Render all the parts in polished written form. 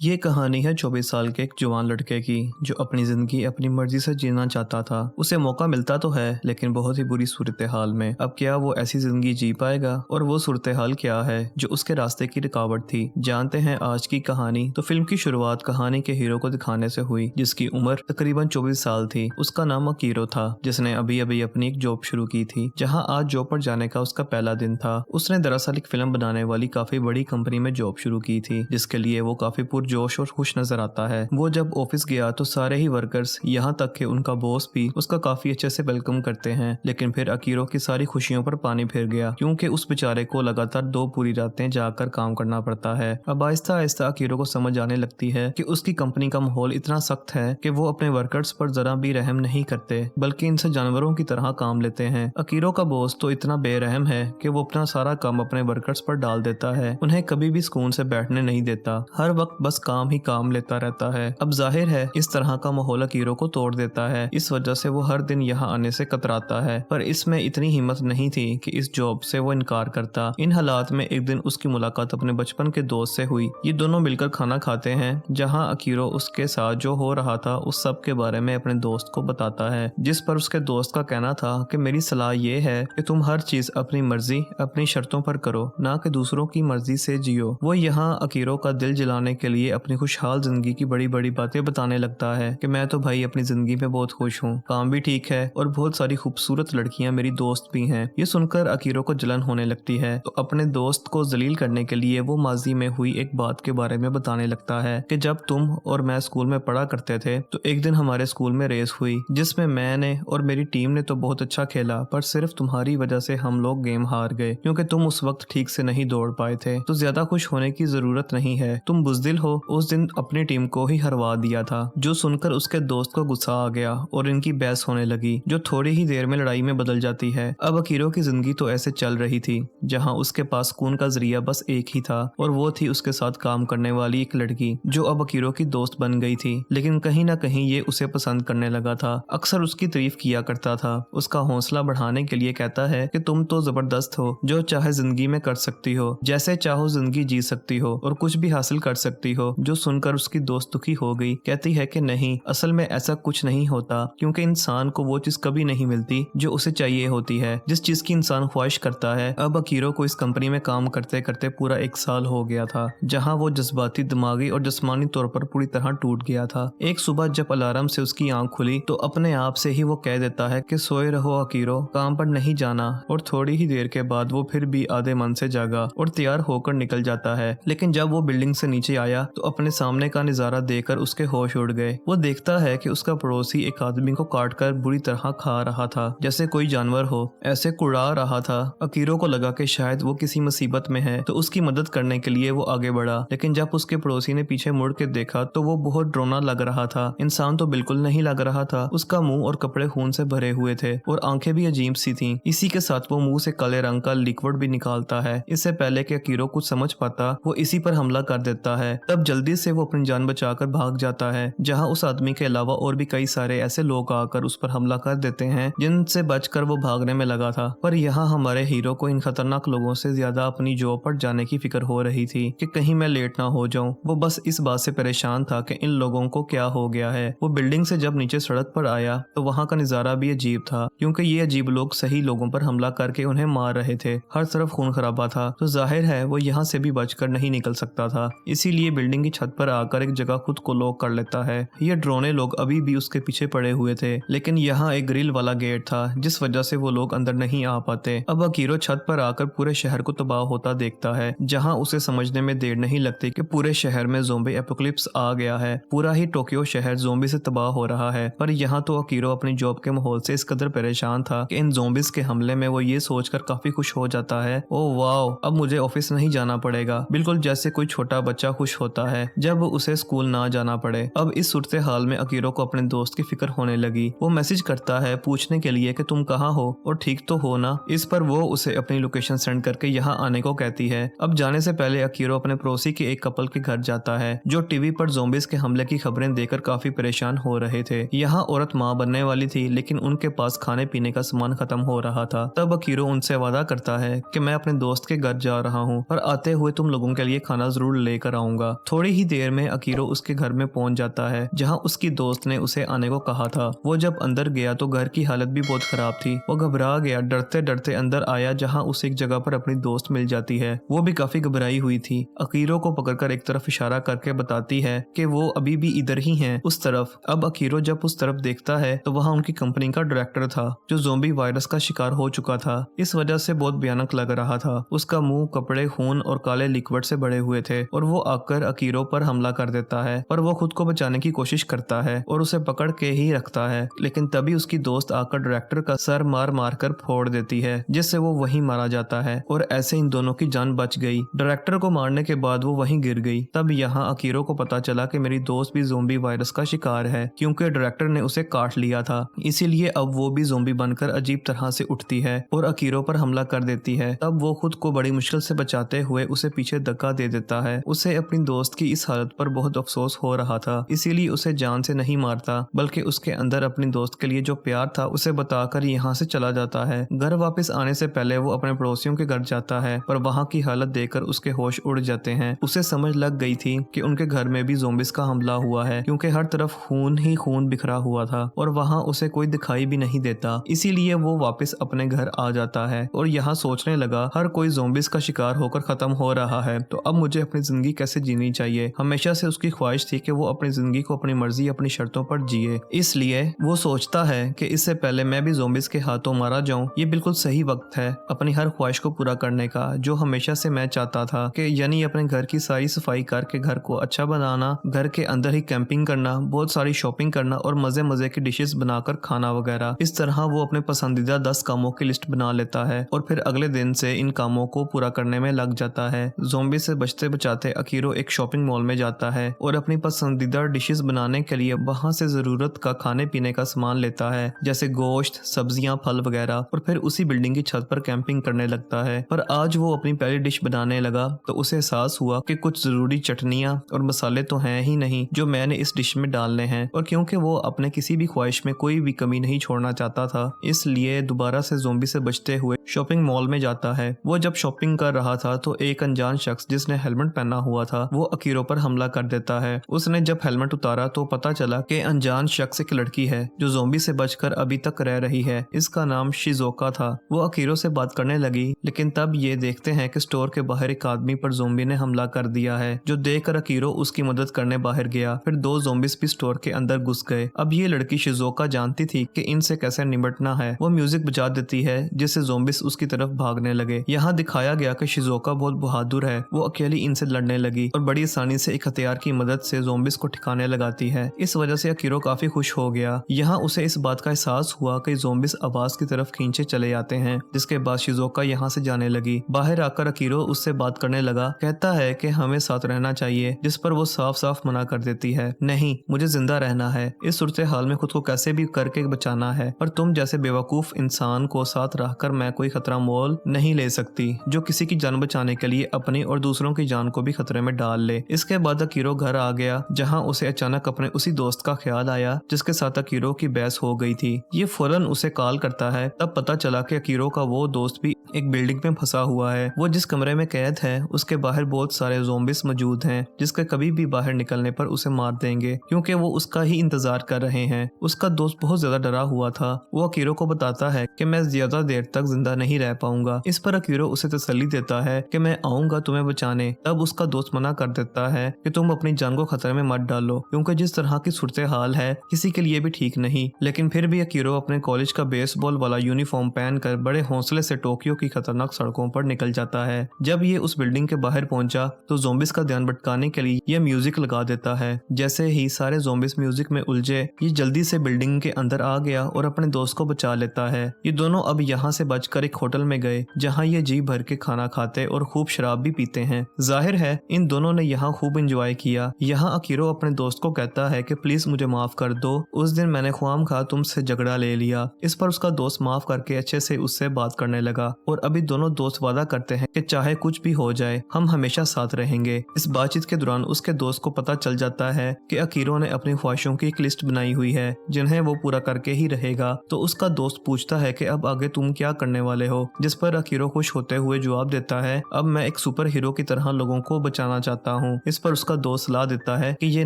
ये कहानी है 24 साल के एक जवान लड़के की जो अपनी जिंदगी अपनी मर्जी से जीना चाहता था। उसे मौका मिलता तो है लेकिन बहुत ही बुरी सूरत हाल में। अब क्या वो ऐसी जिंदगी जी पाएगा और वो सूरत हाल क्या है जो उसके रास्ते की रुकावट थी। जानते हैं आज की कहानी। तो फिल्म की शुरुआत कहानी के हीरो को दिखाने से हुई जिसकी उम्र तकरीबन 24 साल थी। उसका नाम अकीरो था जिसने अभी अभी अपनी एक जॉब शुरू की थी जहाँ आज जॉब पर जाने का उसका पहला दिन था। उसने दरअसल एक फिल्म बनाने वाली काफी बड़ी कंपनी में जॉब शुरू की थी जिसके लिए वो काफी जोश और खुश नजर आता है। वो जब ऑफिस गया तो सारे ही वर्कर्स यहाँ तक कि उनका बॉस भी उसका काफी अच्छे से वेलकम करते हैं। लेकिन फिर अकीरो की सारी खुशियों पर पानी फिर गया क्योंकि उस बेचारे को लगातार 2 पूरी रातें जाकर काम करना पड़ता है। अब आहिस्ता आहिस्ता अकीरो को समझ आने लगती है कि उसकी कंपनी का माहौल इतना सख्त है कि वो अपने वर्कर्स पर जरा भी रहम नहीं करते बल्कि इनसे जानवरों की तरह काम लेते हैं। अकीरो का बॉस तो इतना बेरहम है कि वो अपना सारा काम अपने वर्कर्स पर डाल देता है। उन्हें कभी भी सुकून से बैठने नहीं देता। हर वक्त बस काम ही काम लेता रहता है। अब जाहिर है इस तरह का माहौल अकीरो को तोड़ देता है। इस वजह से वो हर दिन यहाँ आने से कतराता है पर इसमें इतनी हिम्मत नहीं थी कि इस जॉब से वो इनकार करता। इन हालात में एक दिन उसकी मुलाकात अपने बचपन के दोस्त से हुई। ये दोनों मिलकर खाना खाते हैं जहाँ अकीरो उसके साथ जो हो रहा था उस सब के बारे में अपने दोस्त को बताता है, जिस पर उसके दोस्त का कहना था कि मेरी सलाह ये है कि तुम हर चीज अपनी मर्जी अपनी शर्तों पर करो, ना कि दूसरों की मर्जी से जियो। वो यहाँ अकीरो का दिल जलाने के लिए अपनी खुशहाल जिंदगी की बड़ी बड़ी बातें बताने लगता है कि मैं तो भाई अपनी जिंदगी में बहुत खुश हूँ, काम भी ठीक है और बहुत सारी खूबसूरत लड़कियां मेरी दोस्त भी हैं। ये सुनकर अकीरो को जलन होने लगती है तो अपने दोस्त को जलील करने के लिए वो माजी में हुई एक बात के बारे में बताने लगता है कि जब तुम और मैं स्कूल में पढ़ा करते थे तो एक दिन हमारे स्कूल में रेस हुई जिसमें मैंने और मेरी टीम ने तो बहुत अच्छा खेला पर सिर्फ तुम्हारी वजह से हम लोग गेम हार गए क्योंकि तुम उस वक्त ठीक से नहीं दौड़ पाए थे। तो ज्यादा खुश होने की जरूरत नहीं है, तुम बुज़दिल हो, उस दिन अपनी टीम को ही हरवा दिया था। जो सुनकर उसके दोस्त को गुस्सा आ गया और इनकी बहस होने लगी जो थोड़ी ही देर में लड़ाई में बदल जाती है। अब अकीरो की जिंदगी तो ऐसे चल रही थी जहां उसके पास सुकून का जरिया बस एक ही था और वो थी उसके साथ काम करने वाली एक लड़की जो अब अकीरो की दोस्त बन गई थी। लेकिन कहीं ना कहीं ये उसे पसंद करने लगा था। अक्सर उसकी तारीफ किया करता था। उसका हौसला बढ़ाने के लिए कहता है कि तुम तो जबरदस्त हो, जो चाहे जिंदगी में कर सकती हो, जैसे चाहो जिंदगी जी सकती हो और कुछ भी हासिल कर सकती हो। जो सुनकर उसकी दोस्त दुखी हो गई, कहती है कि नहीं, असल में ऐसा कुछ नहीं होता क्योंकि इंसान को वो चीज कभी नहीं मिलती जो उसे चाहिए होती है, जिस चीज की इंसान ख्वाहिश करता है। अब अकीरो को इस कंपनी में काम करते करते पूरा 1 साल हो गया था जहां वो जज्बाती, दिमागी और जिस्मानी तौर पर पूरी तरह टूट गया था। एक सुबह जब अलार्म से उसकी आंख खुली तो अपने आप से ही वो कह देता है कि सोए रहो अकीरो, काम पर नहीं जाना। और थोड़ी ही देर के बाद वो फिर भी आधे मन से जागा और तैयार होकर निकल जाता है। लेकिन जब वो बिल्डिंग से नीचे आया तो अपने सामने का नजारा देखकर उसके होश उड़ गए। वो देखता है कि उसका पड़ोसी एक आदमी को काट कर बुरी तरह खा रहा था जैसे कोई जानवर हो, ऐसे कुड़ा रहा था। अकीरो को लगा कि शायद वो किसी मुसीबत में है तो उसकी मदद करने के लिए वो आगे बढ़ा। लेकिन जब उसके पड़ोसी ने पीछे मुड़ के देखा तो वो बहुत डरावना लग रहा था। इंसान तो बिल्कुल नहीं लग रहा था। उसका मुंह और कपड़े खून से भरे हुए थे और आंखें भी अजीब सी थीं। इसी के साथ वो मुंह से काले रंग का लिक्विड भी निकालता है। इससे पहले कि अकीरो कुछ समझ पाता वो इसी पर हमला कर देता है। तब जल्दी से वो अपनी जान बचाकर भाग जाता है जहां उस आदमी के अलावा और भी कई सारे ऐसे लोग आकर उस पर हमला कर देते हैं जिनसे बचकर वो भागने में लगा था। पर यहाँ हमारे हीरो को इन खतरनाक लोगों से ज्यादा अपनी जॉब पर जाने की फिक्र हो रही थी कि कहीं मैं लेट ना हो जाऊं। वो बस इस बात से परेशान था कि इन लोगों को क्या हो गया है। वो बिल्डिंग से जब नीचे सड़क पर आया तो वहाँ का नजारा भी अजीब था क्योंकि ये अजीब लोग सही लोगों पर हमला करके उन्हें मार रहे थे। हर तरफ खून खराबा था तो जाहिर है वो यहाँ से भी बचकर नहीं निकल सकता था। इसीलिए बिल्डिंग की छत पर आकर एक जगह खुद को लॉक कर लेता है। ये डरोने लोग अभी भी उसके पीछे पड़े हुए थे लेकिन यहाँ एक ग्रिल वाला गेट था जिस वजह से वो लोग अंदर नहीं आ पाते। अब अकीरो छत पर आकर पूरे शहर को तबाह होता देखता है जहाँ उसे समझने में देर नहीं लगती कि पूरे शहर में ज़ोंबी एपोकलिप्स आ गया है। पूरा ही टोक्यो शहर ज़ोंबी से तबाह हो रहा है। पर यहाँ तो अकीरो अपनी जॉब के माहौल से इस कदर परेशान था कि इन ज़ोंबीज के हमले में वो ये सोचकर काफी खुश हो जाता है, ओह वाओ, अब मुझे ऑफिस नहीं जाना पड़ेगा। बिल्कुल जैसे कोई छोटा बच्चा खुश होता है जब उसे स्कूल ना जाना पड़े। अब इस सूरत हाल में अकीरो को अपने दोस्त की फिक्र होने लगी। वो मैसेज करता है पूछने के लिए कि तुम कहाँ हो और ठीक तो हो ना। इस पर वो उसे अपनी लोकेशन सेंड करके यहाँ आने को कहती है। अब जाने से पहले अकीरो अपने पड़ोसी के एक कपल के घर जाता है जो टीवी पर ज़ोंबीज के हमले की खबरें देखकर काफी परेशान हो रहे थे। यहाँ औरत माँ बनने वाली थी लेकिन उनके पास खाने पीने का सामान खत्म हो रहा था। तब अकीरो उनसे वादा करता है कि मैं अपने दोस्त के घर जा रहा हूँ और आते हुए तुम लोगों के लिए खाना जरूर लेकर आऊंगा। थोड़ी ही देर में अकीरो उसके घर में पहुंच जाता है जहां उसकी दोस्त ने उसे आने को कहा था। वो जब अंदर गया तो घर की हालत भी बहुत खराब थी। वो घबरा गया, डरते डरते अंदर आया जहां उसे एक जगह पर अपनी दोस्त मिल जाती है। वो भी काफी घबराई हुई थी। अकीरो को पकड़कर एक तरफ इशारा करके बताती है कि वो अभी भी इधर ही हैं, उस तरफ। अब अकीरो जब उस तरफ देखता है तो वहां उनकी कंपनी का डायरेक्टर था जो ज़ोंबी वायरस का शिकार हो चुका था। इस वजह से बहुत भयानक लग रहा था। उसका मुंह, कपड़े खून और काले लिक्विड से भरे हुए थे और वो आकर अकीरो पर हमला कर देता है। पर वो खुद को बचाने की कोशिश करता है और उसे पकड़ के ही रखता है, लेकिन तभी उसकी दोस्त आकर डायरेक्टर का सर मार मार कर फोड़ देती है, जिससे वो वहीं मारा जाता है और ऐसे इन दोनों की जान बच गई। डायरेक्टर को मारने के बाद वो वहीं गिर गई। तब यहाँ अकीरो को पता चला कि मेरी दोस्त भी ज़ोंबी वायरस का शिकार है, क्योंकि डायरेक्टर ने उसे काट लिया था। इसीलिए अब वो भी ज़ोंबी बनकर अजीब तरह से उठती है और अकीरो पर हमला कर देती है। तब वो खुद को बड़ी मुश्किल से बचाते हुए उसे पीछे धक्का दे देता है। उसे अपनी दोस्त की इस हालत पर बहुत अफसोस हो रहा था, इसीलिए उसे जान से नहीं मारता, बल्कि उसके अंदर अपनी दोस्त के लिए जो प्यार था उसे बताकर यहाँ से चला जाता है। घर वापस आने से पहले वो अपने पड़ोसियों के घर जाता है, पर वहाँ की हालत देखकर उसके होश उड़ जाते हैं। उसे समझ लग गई थी कि उनके घर में भी ज़ोंबिस का हमला हुआ है, क्योंकि हर तरफ खून ही खून बिखरा हुआ था और वहाँ उसे कोई दिखाई भी नहीं देता। इसीलिए वो वापस अपने घर आ जाता है और यहाँ सोचने लगा, हर कोई ज़ोंबिस का शिकार होकर खत्म हो रहा है, तो अब मुझे अपनी जिंदगी कैसे जीनी चाहिए। हमेशा से उसकी ख्वाहिश थी कि वो अपनी जिंदगी को अपनी मर्जी, अपनी शर्तों पर जिए। इसलिए वो सोचता है कि इससे पहले मैं भी ज़ोंबिस के हाथों मारा जाऊं, ये बिल्कुल सही वक्त है अपनी हर ख्वाहिश को पूरा करने का, जो हमेशा से मैं चाहता था, कि यानी अपने घर की सारी सफाई करके घर को अच्छा बनाना, घर के अंदर ही कैंपिंग करना, बहुत सारी शॉपिंग करना और मजे मजे की डिशेस बनाकर खाना वगैरह। इस तरह वो अपने पसंदीदा 10 कामों की लिस्ट बना लेता है और फिर अगले दिन से इन कामों को पूरा करने में लग जाता है। ज़ोंबी से बचते बचाते अकीरो एक शॉपिंग मॉल में जाता है और अपनी पसंदीदा डिशेस बनाने के लिए वहां से जरूरत का खाने पीने का सामान लेता है, जैसे गोश्त, सब्जियां, फल वगैरह, और फिर उसी बिल्डिंग की छत पर कैंपिंग करने लगता है। पर आज वो अपनी पहली डिश बनाने लगा तो उसे एहसास हुआ कि कुछ जरूरी चटनियां और मसाले तो हैं ही नहीं जो मैंने इस डिश में डालने हैं, और क्योंकि वो अपने किसी भी ख्वाहिश में कोई भी कमी नहीं छोड़ना चाहता था, इसलिए दोबारा से ज़ोंबी से बचते हुए शॉपिंग मॉल में जाता है। वो जब शॉपिंग कर रहा था तो एक अनजान शख्स जिसने हेलमेट पहना हुआ था वो अकीरो पर हमला कर देता है। उसने जब हेलमेट उतारा तो पता चला कि अनजान शख्स एक लड़की है जो ज़ोंबी से बचकर अभी तक रह रही है। इसका नाम शिज़ोका था। वो अकीरो से बात करने लगी, लेकिन तब ये देखते हैं कि स्टोर के बाहर एक आदमी पर ज़ोंबी ने हमला कर दिया है, जो देखकर अकीरो उसकी मदद करने बाहर गया। फिर 2 ज़ोंबिस भी स्टोर के अंदर घुस गए। अब ये लड़की शिज़ोका जानती थी कि इनसे कैसे निपटना है। वो म्यूजिक बजा देती है जिससे ज़ोंबिस उसकी तरफ भागने लगे। यहाँ दिखाया गया कि शिज़ोका बहुत बहादुर है। वो अकेली इनसे लड़ने लगी और बड़ी आसानी से एक हथियार की मदद से ज़ोंबिस को ठिकाने लगाती है। इस वजह से अकीरो काफी खुश हो गया। यहाँ उसे इस बात का एहसास हुआ कि ज़ोंबिस आवाज की तरफ खींचे चले आते हैं, जिसके बाद शिज़ोका यहाँ से जाने लगी। बाहर आकर अकीरो उससे बात करने लगा, कहता है कि हमें साथ रहना चाहिए, जिस पर वो साफ साफ मना कर देती है। नहीं, मुझे जिंदा रहना है। इस सूरत हाल में खुद को कैसे भी करके बचाना है, पर तुम जैसे बेवकूफ इंसान को साथ रहकर मैं कोई खतरा मोल नहीं ले सकती जो किसी की जान बचाने के लिए अपनी और दूसरों की जान को भी खतरे में डाल ले। इसके बाद अकीरो घर आ गया, जहाँ उसे अचानक अपने उसी दोस्त का ख्याल आया जिसके साथ अकीरो की बहस हो गई थी। ये फौरन उसे कॉल करता है। तब पता चला कि अकीरो का वो दोस्त भी एक बिल्डिंग में फंसा हुआ है। वो जिस कमरे में कैद है उसके बाहर बहुत सारे ज़ोंबिस मौजूद हैं, जिसके कभी भी बाहर निकलने पर उसे मार देंगे, क्योंकि वो उसका ही इंतजार कर रहे हैं। उसका दोस्त बहुत ज्यादा डरा हुआ था। वो अकीरो को बताता है कि मैं ज्यादा देर तक जिंदा नहीं रह पाऊंगा। इस पर अकीरो उसे तसल्ली देता है कि मैं आऊंगा तुम्हें बचाने। तब उसका दोस्त मना कर देता है कि तुम अपनी जान को खतरे में मत डालो, क्योंकि जिस तरह की सूरत हाल है किसी के लिए भी ठीक नहीं। लेकिन फिर भी अकीरो अपने कॉलेज का बेसबॉल वाला यूनिफॉर्म पहनकर बड़े हौसले से टोक्यो की खतरनाक सड़कों पर निकल जाता है। जब ये उस बिल्डिंग के बाहर पहुंचा तो ज़ोंबिस का ध्यान भटकाने के लिए ये म्यूजिक लगा देता है। जैसे ही सारे ज़ोंबिस म्यूजिक में उलझे, ये जल्दी से बिल्डिंग के अंदर आ गया और अपने दोस्त को बचा लेता है। ये दोनों अब यहाँ से बचकर एक होटल में गए, जहाँ ये जी भर के खाना खाते और खूब शराब भी पीते हैं। जाहिर है इन दोनों ने यहाँ खूब एंजॉय किया। यहाँ अकीरो अपने दोस्त को कहता है कि प्लीज मुझे माफ कर दो, उस दिन मैंने ख्वाम खा तुमसे झगड़ा ले लिया। इस पर उसका दोस्त माफ करके अच्छे से उससे बात करने लगा और अभी दोनों दोस्त वादा करते हैं कि चाहे कुछ भी हो जाए हम हमेशा साथ रहेंगे। इस बातचीत के दौरान उसके दोस्त को पता चल जाता है कि अकीरो ने अपनी ख्वाहिशों की एक लिस्ट बनाई हुई है जिन्हें वो पूरा करके ही रहेगा। तो उसका दोस्त पूछता है कि अब आगे तुम क्या करने वाले हो, जिस पर अकीरो खुश होते हुए जवाब देता है अब मैं एक सुपर हीरो की तरह लोगों को बचाना चाहता हूँ। इस पर उसका दोस्त सलाह देता है कि ये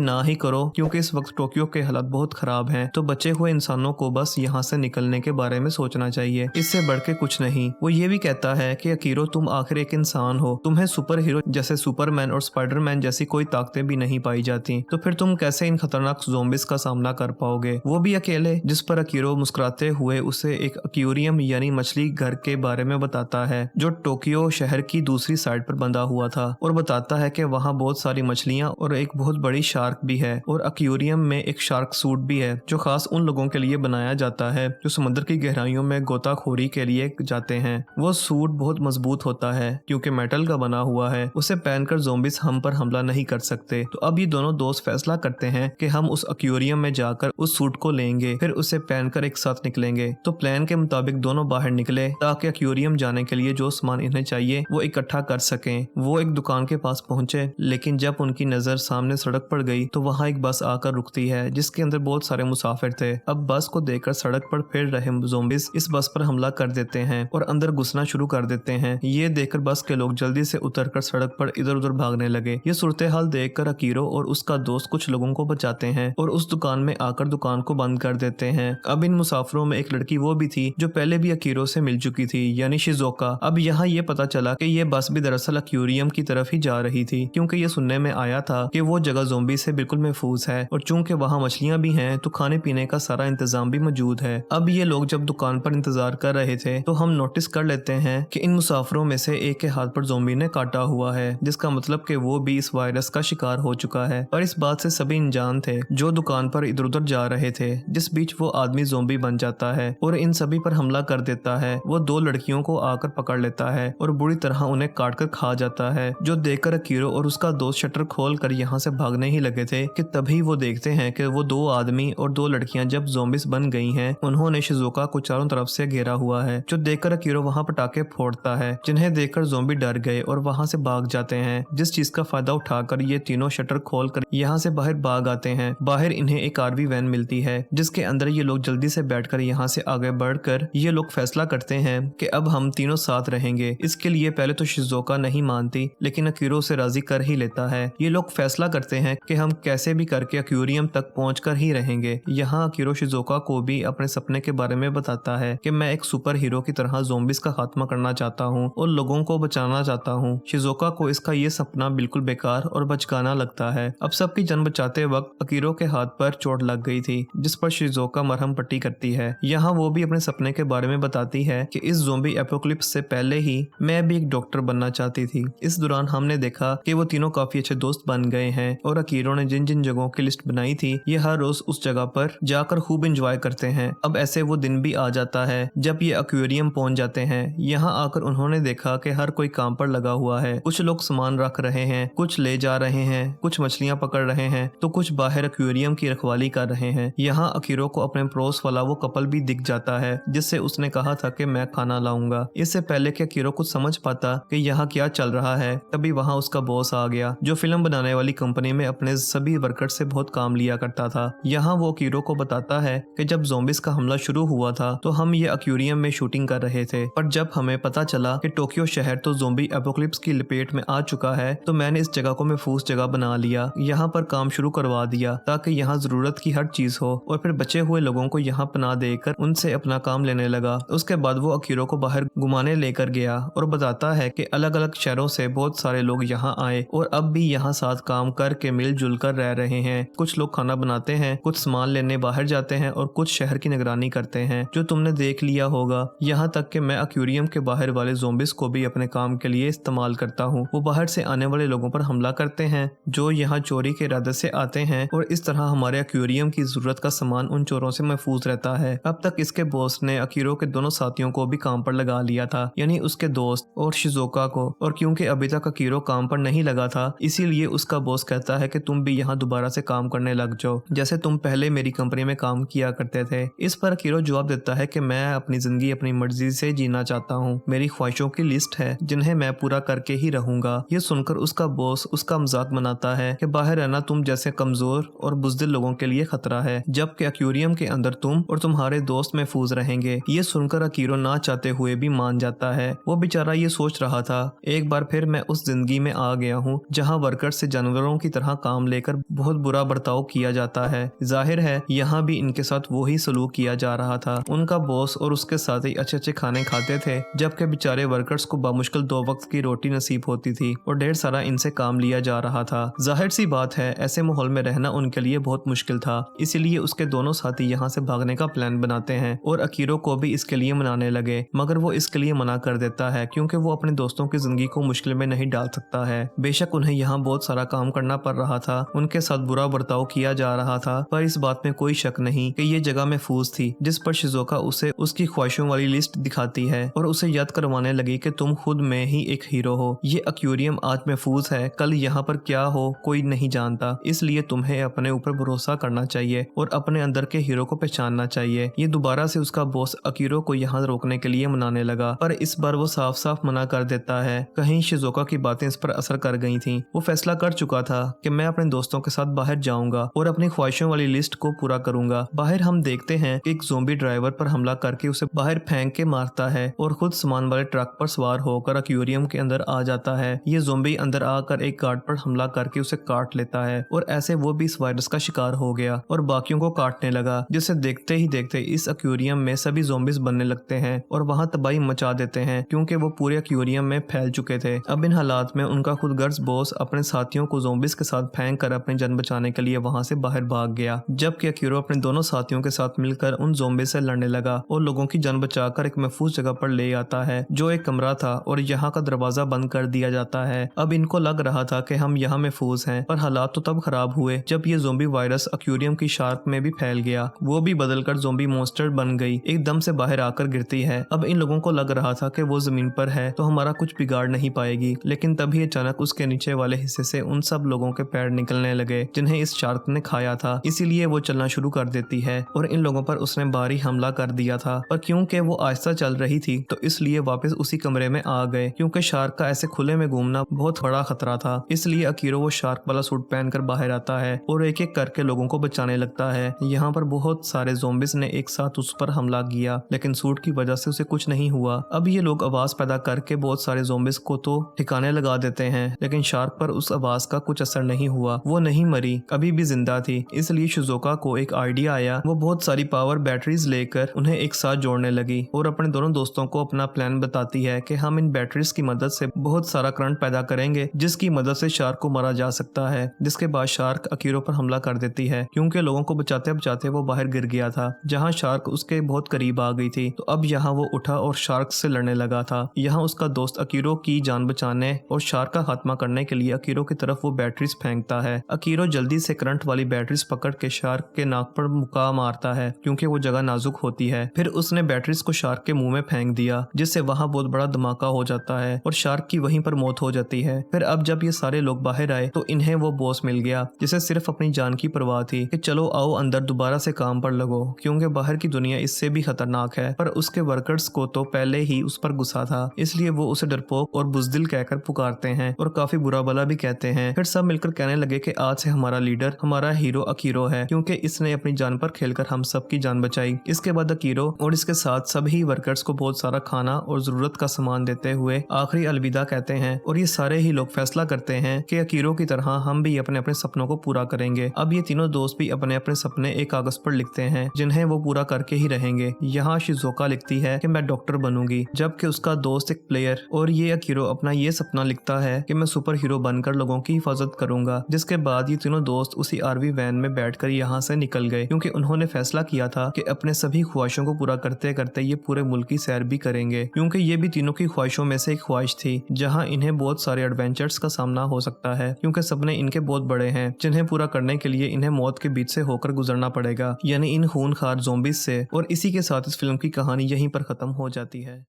ना ही करो क्योंकि इस वक्त टोक्यो के हालात बहुत खराब हैं, तो बचे हुए इंसानों को बस यहाँ से निकलने के बारे में सोचना चाहिए, इससे बढ़ के कुछ नहीं। वो ये भी कहता है कि अकीरो तुम आखिर एक इंसान हो, तुम्हें सुपर हीरो जैसे सुपरमैन और स्पाइडरमैन जैसी कोई ताकतें भी नहीं पाई जाती, तो फिर तुम कैसे इन खतरनाक ज़ॉम्बीज का सामना कर पाओगे, वो भी अकेले। जिस पर अकीरो मुस्कुराते हुए उसे एक एक्वेरियम यानी मछली घर के बारे में बताता है जो टोक्यो शहर की दूसरी साइड पर बंधा हुआ था, और बताता है कि वहाँ बहुत सारी मछलियाँ और एक बहुत बड़ी शार्क भी है, और एक्वेरियम में एक शार्क सूट भी है जो खास उन लोगों के लिए बनाया जाता है जो समुद्र की गहराइयों में गोताखोरी के लिए जाते हैं। वो सूट बहुत मजबूत होता है क्योंकि मेटल का बना हुआ है, उसे पहनकर ज़ॉम्बीज हम पर हमला नहीं कर सकते। तो अब ये दोनों दोस्त फैसला करते हैं कि हम उस एक्वेरियम में जाकर उस सूट को लेंगे, फिर उसे पहनकर एक साथ निकलेंगे। तो प्लान के मुताबिक दोनों बाहर निकले ताकि एक्वेरियम जाने के लिए जो सामान इन्हें चाहिए वो इकट्ठा कर सकें। वो एक दुकान के पास पहुंचे, लेकिन जब उनकी नजर सामने सड़क पर गई तो वहाँ एक बस आकर रुकती है जिसके अंदर बहुत सारे मुसाफिर थे। अब बस को देखकर सड़क पर फिर रहे ज़ॉम्बीज इस बस पर हमला कर देते हैं और अंदर घुसना शुरू कर देते हैं। ये देखकर बस के लोग जल्दी से उतरकर सड़क पर इधर उधर भागने लगे। ये सूरत हाल देखकर अकीरो और उसका दोस्त कुछ लोगों को बचाते हैं और उस दुकान में आकर दुकान को बंद कर देते हैं। अब इन मुसाफिरों में एक लड़की वो भी थी जो पहले भी अकीरो से मिल चुकी थी, यानी शिज़ोका। अब यहाँ ये पता चला कि ये बस भी दरअसल एक्वेरियम की तरफ ही जा रही थी क्योंकि ये सुनने में आया था कि वो जगह ज़ॉम्बी से बिल्कुल महफूज है, और चूंकि वहाँ मछलियाँ भी हैं तो खाने पीने का सारा इंतजाम भी मौजूद है। अब ये लोग जब दुकान पर इंतजार कर रहे थे तो हम नोटिस कर लेते हैं कि इन मुसाफिरों में से एक के हाथ पर ज़ॉम्बी ने काटा हुआ है, जिसका मतलब कि वो भी इस वायरस का शिकार हो चुका है। और इस बात से सभी अनजान थे जो दुकान पर इधर उधर जा रहे थे। जिस बीच वो आदमी ज़ॉम्बी बन जाता है और इन सभी पर हमला कर देता है। वो दो लड़कियों को आकर पकड़ लेता है और बुरी तरह उन्हें काट कर खा जाता है, जो देखकर अकीरो और उसका दोस्त शटर खोल कर यहाँ से भागने ही लगे थे कि तभी वो देखते हैं कि वो दो आदमी और दो लड़कियां जब ज़ॉम्बीज बन गई हैं, उन्होंने शिज़ोका को चारों तरफ से घेरा हुआ है, जो देखकर अकीरो वहाँ पटाखे फोड़ता है, जिन्हें देखकर ज़ॉम्बी डर गए और वहाँ से भाग जाते हैं। जिस चीज का फायदा उठाकर ये तीनों शटर खोल कर यहाँ से बाहर भाग आते हैं। बाहर इन्हें एक आरवी वैन मिलती है जिसके अंदर ये लोग जल्दी से बैठकर यहाँ से आगे बढ़कर ये लोग फैसला करते हैं कि अब हम तीनों साथ रहेंगे। इसके लिए पहले तो शिज़ोका नहीं मानती, लेकिन अकीरो से राजी कर ही लेता है। ये लोग फैसला करते हैं कि हम कैसे भी करके एक्वेरियम तक पहुंचकर ही रहेंगे। यहाँ अकीरो शिज़ोका को भी अपने सपने के बारे में बताता है कि मैं एक सुपर हीरो की तरह ज़ॉम्बीज का खात्मा करना चाहता हूँ और लोगों को बचाना चाहता हूँ। शिज़ोका को इसका ये सपना बिल्कुल बेकार और बचकाना लगता है। अब सबकी जान बचाते वक्त अकीरो के हाथ पर चोट लग गई थी, जिस पर शिज़ोका मरहम पट्टी करती है। यहाँ वो भी अपने सपने के बारे में बताती है कि इस ज़ॉम्बी एपोकलिप्स से पहले ही मैं भी एक डॉक्टर बनना चाहती थी। इस दौरान हमने देखा कि वो तीनों काफी अच्छे दोस्त बन गए हैं और अकीरो ने जिन जिन जगहों की लिस्ट बनाई थी ये हर रोज उस जगह पर जाकर खूब एंजॉय करते हैं। अब ऐसे वो दिन भी आ जाता है जब ये एक्वेरियम पहुंच जाते हैं। यहाँ आकर उन्होंने देखा कि हर कोई काम पर लगा हुआ है। कुछ लोग सामान रख रहे हैं, कुछ ले जा रहे हैं, कुछ मछलियां पकड़ रहे हैं, तो कुछ बाहर एक्वेरियम की रखवाली कर रहे हैं। यहाँ अकीरो को अपने पड़ोस वाला वो कपल भी दिख जाता है जिससे उसने कहा था कि मैं खाना लाऊंगा। इससे पहले कि अकीरो कुछ समझ पाता कि यहाँ क्या चल रहा है, तभी वहाँ उसका बॉस आ गया जो फिल्म बनाने वाली कंपनी में अपने सभी वर्कर से बहुत काम लिया करता था। यहाँ वो अकीरो को बताता है कि जब ज़ॉम्बीज का हमला शुरू हुआ था तो हम ये एक्वेरियम में शूटिंग कर रहे थे, पर जब हमें पता चला कि टोक्यो शहर तो ज़ॉम्बी एपोकलिप्स की लपेट में आ चुका है तो मैंने इस जगह को महफूज जगह बना लिया, यहाँ पर काम शुरू करवा दिया ताकि यहाँ जरूरत की हर चीज हो, और फिर बचे हुए लोगों को यहाँ पनाह देकर उनसे अपना काम लेने लगा। उसके बाद वो अकीरो को बाहर घुमाने लेकर गया और बताता है कि अलग अलग शहरों से बहुत सारे लोग यहाँ आए और अब भी यहाँ साथ काम करके मिलजुल कर रह रहे हैं। कुछ लोग खाना बनाते हैं, कुछ सामान लेने बाहर जाते हैं और कुछ शहर की निगरानी करते हैं, जो तुमने देख लिया होगा। यहाँ तक कि मैं एक्वेरियम के बाहर वाले ज़ॉम्बीज को भी अपने काम के लिए इस्तेमाल करता हूँ। वो बाहर से आने वाले लोगों पर हमला करते हैं जो यहाँ चोरी के इरादे से आते हैं, और इस तरह हमारे एक्वेरियम की जरूरत का सामान उन चोरों से महफूज रहता है। अब तक इसके बॉस ने अकीरो के दोनों साथियों को भी काम पर लगा लिया था, यानी उसके दोस्त और शिज़ोका को, और क्योंकि अभी तक अकीरो काम पर नहीं लगा था इसीलिए उसका बॉस कहता है कि तुम भी यहाँ दोबारा से काम करने लग जाओ जैसे तुम पहले मेरी कंपनी में काम किया करते थे। इस पर अकीरो जवाब देता है कि मैं अपनी जिंदगी अपनी मर्जी से जीना चाहता चाहता हूँ, मेरी ख्वाहिशों की लिस्ट है जिन्हें मैं पूरा करके ही रहूंगा। ये सुनकर उसका बॉस उसका मजाक बनाता है कि बाहर रहना तुम जैसे कमजोर और बुज़दिल लोगों के लिए खतरा है, जबकि एक्वेरियम के अंदर तुम और तुम्हारे दोस्त महफूज रहेंगे। ये सुनकर अकीरो ना चाहते हुए भी मान जाता है। वो बेचारा ये सोच रहा था, एक बार फिर मैं उस जिंदगी में आ गया हूँ जहाँ वर्कर्स से जानवरों की तरह काम लेकर बहुत बुरा बर्ताव किया जाता है। जाहिर है यहाँ भी इनके साथ वही सलूक किया जा रहा था। उनका बॉस और उसके साथ ही अच्छे अच्छे खाने खाते थे, जबकि बेचारे वर्कर्स को बामुश्किल 2 वक्त की रोटी नसीब होती थी और ढेर सारा इनसे काम लिया जा रहा था। जाहिर सी बात है ऐसे माहौल में रहना उनके लिए बहुत मुश्किल था। इसीलिए उसके दोनों साथी यहाँ से भागने का प्लान बनाते हैं और अकीरो को भी इसके लिए मनाने लगे, मगर वो इसके लिए मना कर देता है क्योंकि वो अपने दोस्तों की जिंदगी को मुश्किल में नहीं डाल सकता है। बेशक उन्हें यहाँ बहुत सारा काम करना पड़ रहा था, उनके साथ बुरा बर्ताव किया जा रहा था, पर इस बात में कोई शक नहीं कि ये जगह महफूज थी जिस पर शिज़ोका उसे उसकी ख्वाहिशों वाली लिस्ट दिखाती है और उसे याद करवाने लगी कि तुम खुद में ही एक हीरो हो। ये एक्वेरियम आज महफूज है, कल यहाँ पर क्या हो कोई नहीं जानता, इसलिए तुम्हें अपने ऊपर भरोसा करना चाहिए और अपने अंदर के हीरो को पहचानना चाहिए। ये दोबारा से उसका बॉस अकीरो को यहाँ रोकने के लिए मनाने लगा, पर इस बार वो साफ साफ मना कर देता है। कहीं शिज़ोका की बातें इस पर असर कर गई थीं। वो फैसला कर चुका था कि मैं अपने दोस्तों के साथ बाहर जाऊंगा और अपनी ख्वाहिशों वाली लिस्ट को पूरा करूंगा। बाहर हम देखते हैं कि एक ज़ोंबी ड्राइवर पर हमला करके उसे बाहर फेंक के मारता है और खुद सामान वाले ट्रक पर सवार होकर एक्वेरियम के अंदर आ जाता है। ये ज़ोंबी अंदर आकर एक गार्ड पर हमला करके उसे काट लेता है और ऐसे वो भी इस वायरस का शिकार हो गया और बाकियों को काटने लगा, जिसे देखते ही देखते इस एक्वेरियम में सभी ज़ोंबीज बनने लगते हैं और वहां तबाही मचा देते हैं क्योंकि वो पूरे एक्वेरियम में फैल चुके थे। अब इन हालात में उनका खुद गर्ज बॉस अपने साथियों को ज़ोंबीज के साथ फेंक कर अपनी जान बचाने के लिए वहां से बाहर भाग गया, जबकि अकीरो अपने दोनों साथियों के साथ मिलकर उन ज़ोंबी से लड़ने लगा और लोगों की जान बचाकर एक महफूज जगह पर ले आता है जो एक कमरा था और यहाँ का दरवाजा बंद कर दिया जाता है। अब इनको लग रहा था कि हम यहाँ महफूज हैं, पर हालात तो तब खराब हुए जब ये ज़ोंबी वायरस एक्वेरियम की शार्क में भी फैल गया। वो भी बदलकर ज़ोंबी मॉन्स्टर बन गई, एकदम से बाहर आकर गिरती है। अब इन लोगों को लग रहा था कि वो जमीन पर है तो हमारा कुछ बिगाड़ नहीं पाएगी, लेकिन तभी अचानक उसके नीचे वाले हिस्से से उन सब लोगों के पैर निकलने लगे जिन्हें इस शार्क ने खाया था। इसीलिए वो चलना शुरू कर देती है और इन लोगों पर उसने भारी हमला कर दिया था, पर क्योंकि वो आहिस्ता चल रही थी तो इसलिए वापस उसी कमरे में आ गए क्योंकि शार्क का ऐसे खुले में घूमना बहुत बड़ा खतरा था। इसलिए अकीरो वो शार्क वाला सूट पहनकर बाहर आता है और एक एक करके लोगों को बचाने लगता है। यहाँ पर बहुत सारे ज़ोंबीज ने एक साथ उस पर हमला किया, लेकिन सूट की वजह से उसे कुछ नहीं हुआ। अब ये लोग आवाज पैदा करके बहुत सारे ज़ोंबीज को तो ठिकाने लगा देते हैं, लेकिन शार्क पर उस आवाज का कुछ असर नहीं हुआ। वो नहीं मरी, अभी भी जिंदा थी। इसलिए शिज़ोका को एक आइडिया आया। वो बहुत सारी पावर बैटरीज लेकर उन्हें एक साथ जोड़ने लगी और अपने दोनों दोस्तों को अपना प्लान बताती है कि हम इन बैटरीज की मदद से बहुत सारा करंट पैदा करेंगे जिसकी मदद से शार्क को मारा जा सकता है। जिसके बाद शार्क अकीरो पर हमला कर देती है क्योंकि लोगों को बचाते बचाते वो बाहर गिर गया था जहाँ शार्क उसके बहुत करीब आ गई थी। तो अब यहाँ वो उठा और शार्क से लड़ने लगा था। यहाँ उसका दोस्त अकीरो की जान बचाने और शार्क का खात्मा करने के लिए अकीरो की तरफ वो बैटरीज फेंकता है। अकीरो जल्दी से करंट वाली बैटरीज पकड़ के शार्क के नाक पर मुक्का मारता है क्योंकि वो जगह नाजुक होती है। फिर उसने बैटरीज को शार्क के मुंह में फेंक दिया जिससे वहाँ बहुत बड़ा धमाका हो जाता है और शार्क की वहीं पर मौत हो जाती है। फिर अब जब ये सारे लोग बाहर आए तो इन्हें वो बॉस मिल गया जिसे सिर्फ अपनी जान की परवाह थी कि चलो आओ अंदर दोबारा से काम पर लगो क्योंकि बाहर की दुनिया इससे भी खतरनाक है। पर उसके वर्कर्स को तो पहले ही उस पर गुस्सा था, इसलिए वो उसे डरपोक और बुज़दिल कहकर पुकारते हैं और काफी बुरा भला भी कहते हैं। फिर सब मिलकर कहने लगे कि आज से हमारा लीडर हमारा हीरो अकीरो है क्योंकि इसने अपनी जान पर खेलकर हम सबकी जान बचाई। इसके बाद अकीरो और इसके साथ सभी वर्कर्स को बहुत सारा खाना और जरूरत का सामान देते हुए आखिरी अलविदा कहते हैं और ये सारे ही लोग फैसला करते हैं कि अकीरो की तरह हम भी अपने अपने सपनों को पूरा करेंगे। अब ये तीनों दोस्त भी अपने अपने सपने एक कागज पर लिखते हैं जिन्हें वो पूरा करके ही रहेंगे। यहाँ शिज़ोका लिखती है कि मैं डॉक्टर बनूंगी, जबकि उसका दोस्त एक प्लेयर और ये अकीरो अपना ये सपना लिखता है कि मैं सुपर हीरो बनकर लोगों की हिफाजत करूंगा। जिसके बाद ये तीनों दोस्त उसी आरवी वैन में बैठकर यहाँ से निकल गए क्योंकि उन्होंने फैसला किया था कि अपने सभी ख्वाहिशों को पूरा करते करते ये पूरे मुल्क की सैर भी करेंगे क्योंकि ये भी तीनों की ख्वाहिशों में से एक ख्वाहिश थी जहाँ इन्हें बहुत सारे एडवेंचर्स का सामना हो सकता है क्योंकि सपने इनके बहुत बड़े हैं जिन्हें पूरा करने के लिए इन्हें मौत के बीच से होकर गुजरना पड़ेगा, यानी इन खूनखार ज़ोंबीज से। और इसी के साथ इस फिल्म की कहानी यहीं पर खत्म हो जाती है।